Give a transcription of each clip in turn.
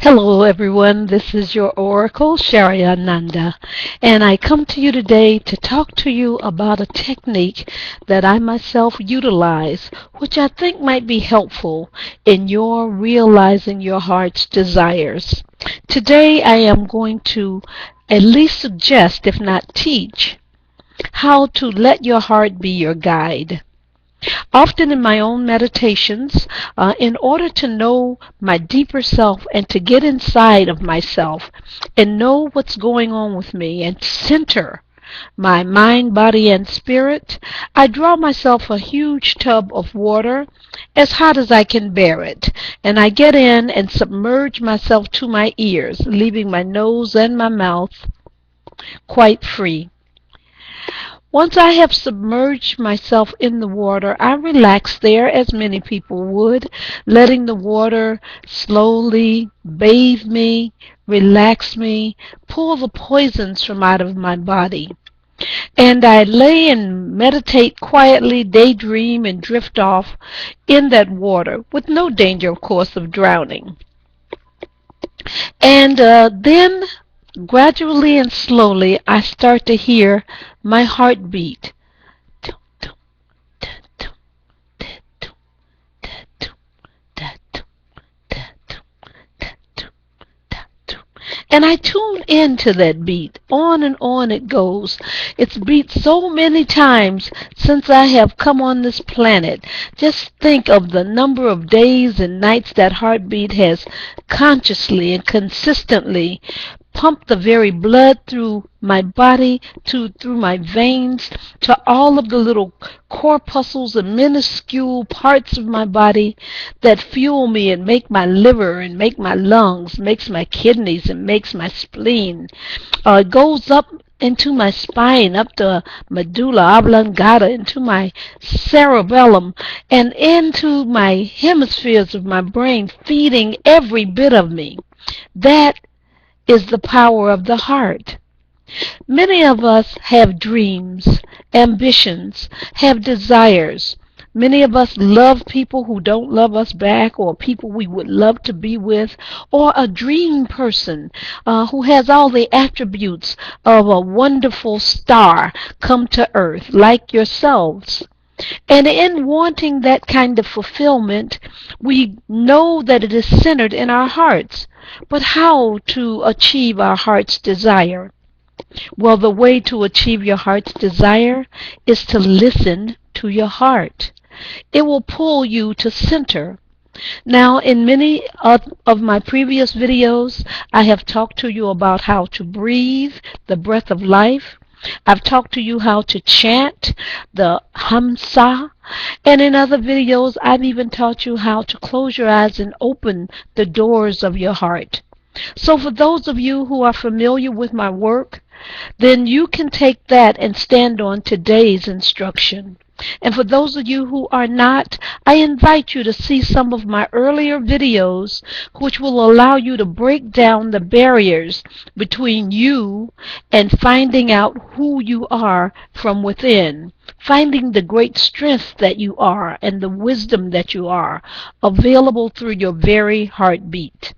Hello everyone, this is your Oracle, Shariananda, and I come to you today to talk to you about a technique that I myself utilize, which I think might be helpful in your realizing your heart's desires. Today I am going to at least suggest, if not teach, how to let your heart be your guide. Often in my own meditations, in order to know my deeper self and to get inside of myself and know what's going on with me and center my mind, body, and spirit, I draw myself a huge tub of water as hot as I can bear it, and I get in and submerge myself to my ears, leaving my nose and my mouth quite free. Once I have submerged myself in the water, I relax there as many people would, letting the water slowly bathe me, relax me, pull the poisons from out of my body. And I lay and meditate quietly, daydream, and drift off in that water with no danger, of course, of drowning. And then gradually and slowly I start to hear my heartbeat. And I tune into that beat. On and on it goes. It's beat so many times since I have come on this planet. Just think of the number of days and nights that heartbeat has consciously and consistently pumped the very blood through my body, through my veins, to all of the little corpuscles and minuscule parts of my body that fuel me and make my liver and make my lungs, makes my kidneys and makes my spleen. It goes up into my spine, up the medulla oblongata, into my cerebellum, and into my hemispheres of my brain, feeding every bit of me. That is the power of the heart. Many of us have dreams, ambitions, have desires. Many of us love people who don't love us back, or people we would love to be with, or a dream person who has all the attributes of a wonderful star come to earth, like yourselves. And in wanting that kind of fulfillment, we know that it is centered in our hearts. But how to achieve our heart's desire? Well, the way to achieve your heart's desire is to listen to your heart. It will pull you to center. Now, in many of my previous videos, I have talked to you about how to breathe, the breath of life. I've talked to you how to chant the Hamsa, and in other videos I've even taught you how to close your eyes and open the doors of your heart. So for those of you who are familiar with my work, then you can take that and stand on today's instruction. And for those of you who are not, I invite you to see some of my earlier videos, which will allow you to break down the barriers between you and finding out who you are from within, finding the great strength that you are and the wisdom that you are, available through your very heartbeat.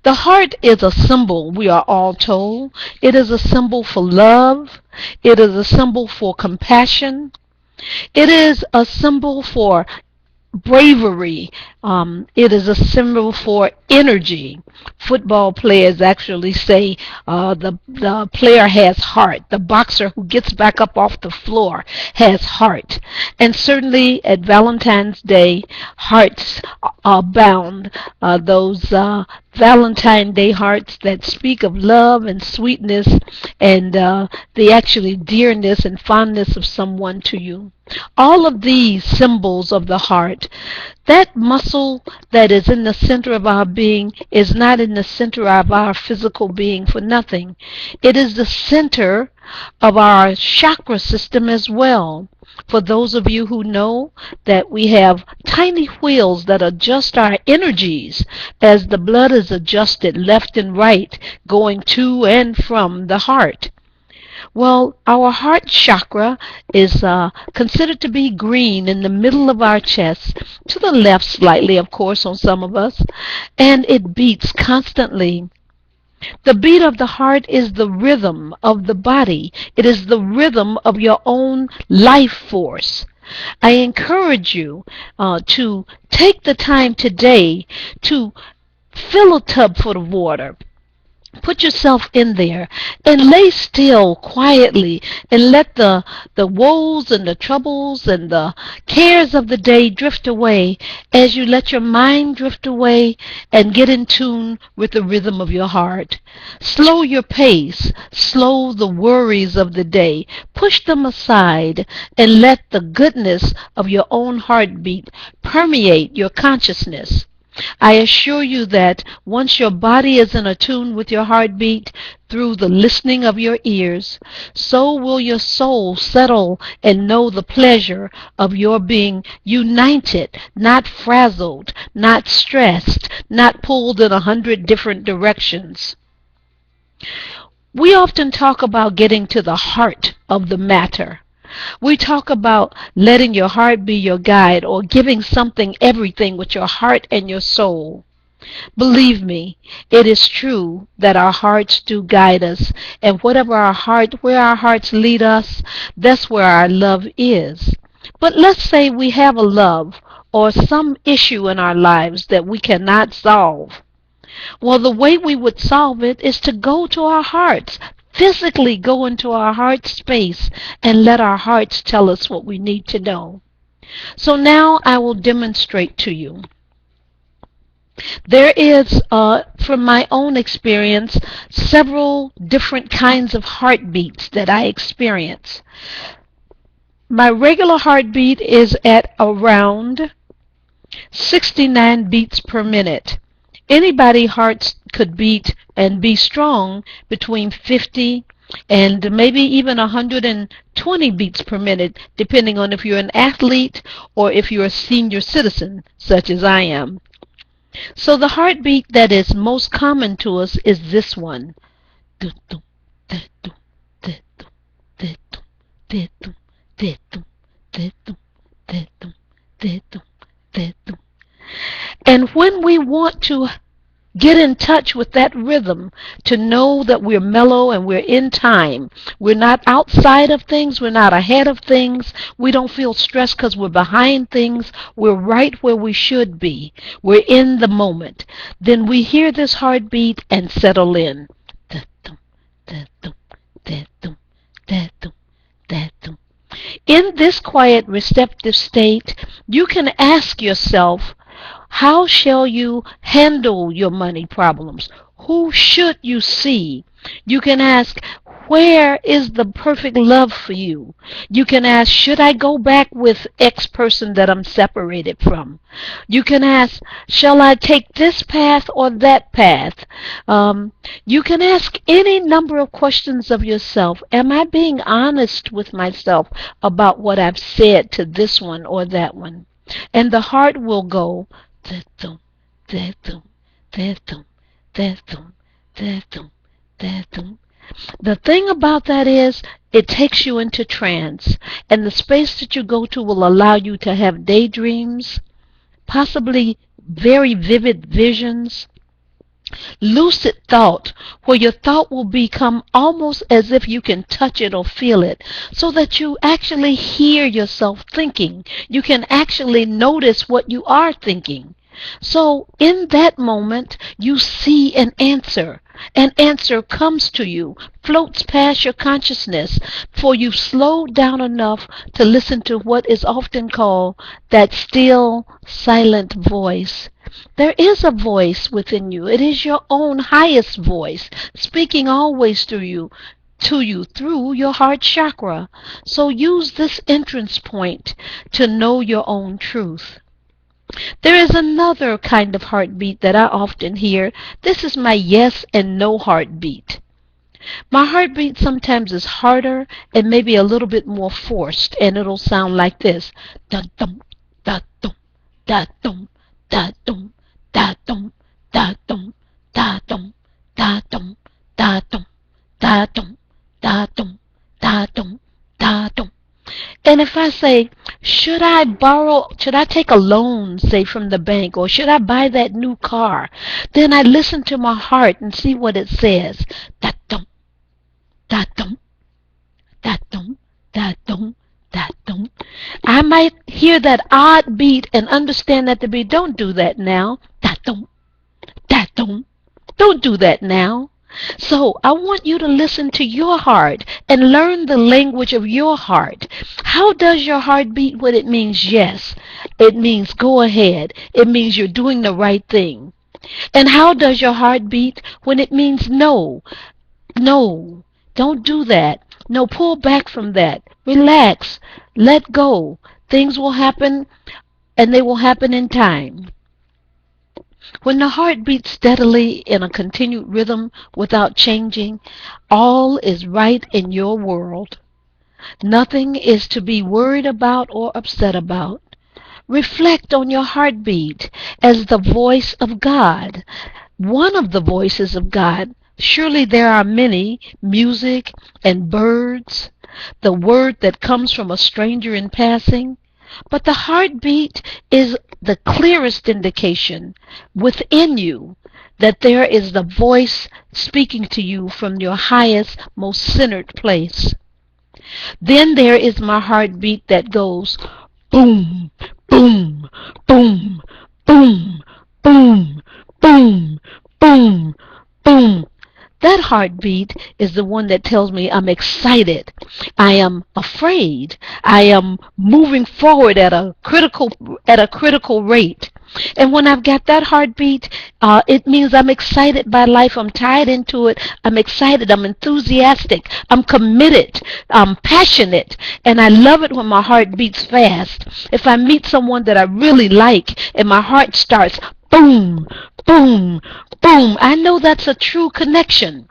The heart is a symbol, we are all told. It is a symbol for love. It is a symbol for compassion. It is a symbol for bravery. It is a symbol for energy. Football players actually say the player has heart. The boxer who gets back up off the floor has heart. And certainly at Valentine's Day, hearts abound. Those Valentine Day hearts that speak of love and sweetness and the actually dearness and fondness of someone to you. All of these symbols of the heart, that muscle that is in the center of our being is not in the center of our physical being for nothing. It is the center of our chakra system as well. For those of you who know that we have tiny wheels that adjust our energies as the blood is adjusted left and right, going to and from the heart. Well, our heart chakra is considered to be green in the middle of our chest, to the left slightly, of course, on some of us, and it beats constantly. The beat of the heart is the rhythm of the body. It is the rhythm of your own life force. I encourage you to take the time today to fill a tub full of water. Put yourself in there and lay still quietly and let the woes and the troubles and the cares of the day drift away as you let your mind drift away and get in tune with the rhythm of your heart. Slow your pace, slow the worries of the day, push them aside and let the goodness of your own heartbeat permeate your consciousness. I assure you that once your body is in tune with your heartbeat through the listening of your ears, so will your soul settle and know the pleasure of your being united, not frazzled, not stressed, not pulled in 100 different directions. We often talk about getting to the heart of the matter. We talk about letting your heart be your guide or giving something everything with your heart and your soul. Believe me, it is true that our hearts do guide us, and where our hearts lead us, that's where our love is. But let's say we have a love or some issue in our lives that we cannot solve. Well, the way we would solve it is to go to our hearts, physically go into our heart space and let our hearts tell us what we need to know. So now I will demonstrate to you. There is, from my own experience, several different kinds of heartbeats that I experience. My regular heartbeat is at around 69 beats per minute. Anybody's heart could beat and be strong between 50 and maybe even 120 beats per minute, depending on if you're an athlete or if you're a senior citizen, such as I am. So the heartbeat that is most common to us is this one. And when we want to get in touch with that rhythm, to know that we're mellow and we're in time. We're not outside of things. We're not ahead of things. We don't feel stressed because we're behind things. We're right where we should be. We're in the moment. Then we hear this heartbeat and settle in. In this quiet, receptive state, you can ask yourself, how shall you handle your money problems? Who should you see? You can ask, where is the perfect love for you? You can ask, should I go back with X person that I'm separated from? You can ask, shall I take this path or that path? You can ask any number of questions of yourself. Am I being honest with myself about what I've said to this one or that one? And the heart will go, da-dum, da-dum, da-dum, da-dum, da-dum, da-dum. The thing about that is it takes you into trance, and the space that you go to will allow you to have daydreams, possibly very vivid visions, lucid thought, where your thought will become almost as if you can touch it or feel it, so that you actually hear yourself thinking. You can actually notice what you are thinking. So in that moment, you see an answer. An answer comes to you, floats past your consciousness, for you've slowed down enough to listen to what is often called that still, silent voice. There is a voice within you. It is your own highest voice, speaking always to you through your heart chakra. So use this entrance point to know your own truth. There is another kind of heartbeat that I often hear. This is my yes and no heartbeat. My heartbeat sometimes is harder and maybe a little bit more forced, and it'll sound like this. Da-dum, da-dum, da-dum, da-dum, da-dum, da-dum, da-dum, da-dum, da-dum, da-dum, da-dum. if I say, should I take a loan, say, from the bank, or should I buy that new car? Then I listen to my heart and see what it says. That don't, that don't, that don't, that don't, that don't. I might hear that odd beat and understand that to be, don't do that now. That don't, that don't do that now. So I want you to listen to your heart and learn the language of your heart. How does your heart beat when it means yes? It means go ahead. It means you're doing the right thing. And how does your heart beat when it means no? No, don't do that. No, pull back from that. Relax. Let go. Things will happen, and they will happen in time. When the heart beats steadily in a continued rhythm without changing, all is right in your world. Nothing is to be worried about or upset about. Reflect on your heartbeat as the voice of God, one of the voices of God. Surely there are many, music and birds, the word that comes from a stranger in passing. But the heartbeat is the clearest indication within you that there is the voice speaking to you from your highest, most centered place. Then there is my heartbeat that goes boom, boom, boom, boom, boom, boom, boom, boom. That heartbeat is the one that tells me I'm excited. I am afraid. I am moving forward at a critical rate. And when I've got that heartbeat, it means I'm excited by life. I'm tied into it. I'm excited. I'm enthusiastic. I'm committed. I'm passionate. And I love it when my heart beats fast. If I meet someone that I really like and my heart starts boom, boom, boom, I know that's a true connection.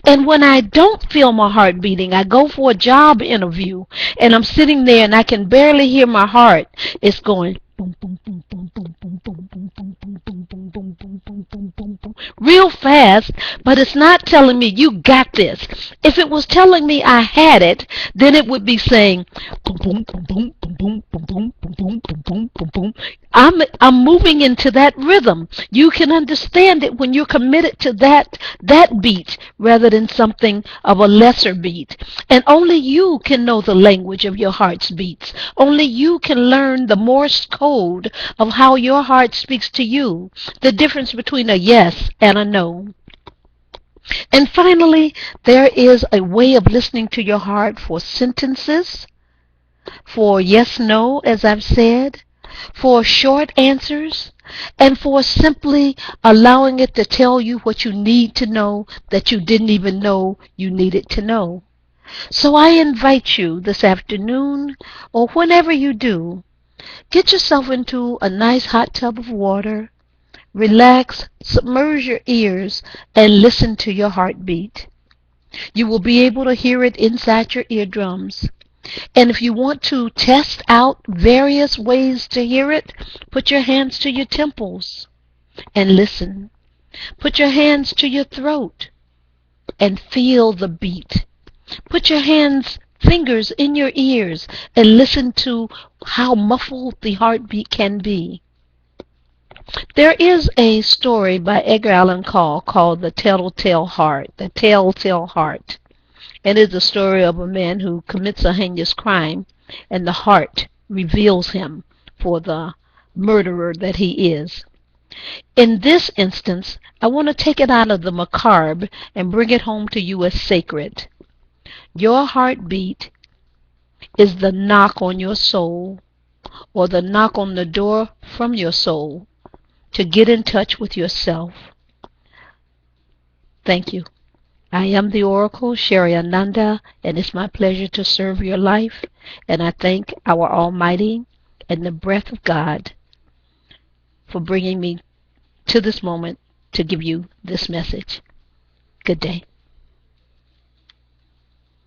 And when I don't feel my heart beating, I go for a job interview and I'm sitting there and I can barely hear my heart. It's going boom, boom, boom, boom, boom, boom, boom, boom, boom, boom, boom, boom, boom, boom, boom, boom, boom, boom, real fast, but it's not telling me you got this. If it was telling me I had it, then it would be saying boom, boom, boom, boom, boom, boom, boom, boom, boom, boom, boom, boom, boom, boom. I'm moving into that rhythm. You can understand it when you're committed to that beat rather than something of a lesser beat. And only you can know the language of your heart's beats. Only you can learn the Morse code of how your heart speaks to you, the difference between a yes and a no. And finally, there is a way of listening to your heart for sentences, for yes, no, as I've said, for short answers, and for simply allowing it to tell you what you need to know that you didn't even know you needed to know. So I invite you this afternoon, or whenever you do, get yourself into a nice hot tub of water, relax, submerge your ears, and listen to your heartbeat. You will be able to hear it inside your eardrums. And if you want to test out various ways to hear it, put your hands to your temples and listen. Put your hands to your throat and feel the beat. Put your fingers in your ears and listen to how muffled the heartbeat can be. There is a story by Edgar Allan Poe called The Telltale Heart. The Telltale Heart. It is the story of a man who commits a heinous crime, and the heart reveals him for the murderer that he is. In this instance, I want to take it out of the macabre and bring it home to you as sacred. Your heartbeat is the knock on your soul, or the knock on the door from your soul to get in touch with yourself. Thank you. I am the Oracle, Shariananda, and it's my pleasure to serve your life. And I thank our Almighty and the breath of God for bringing me to this moment to give you this message. Good day.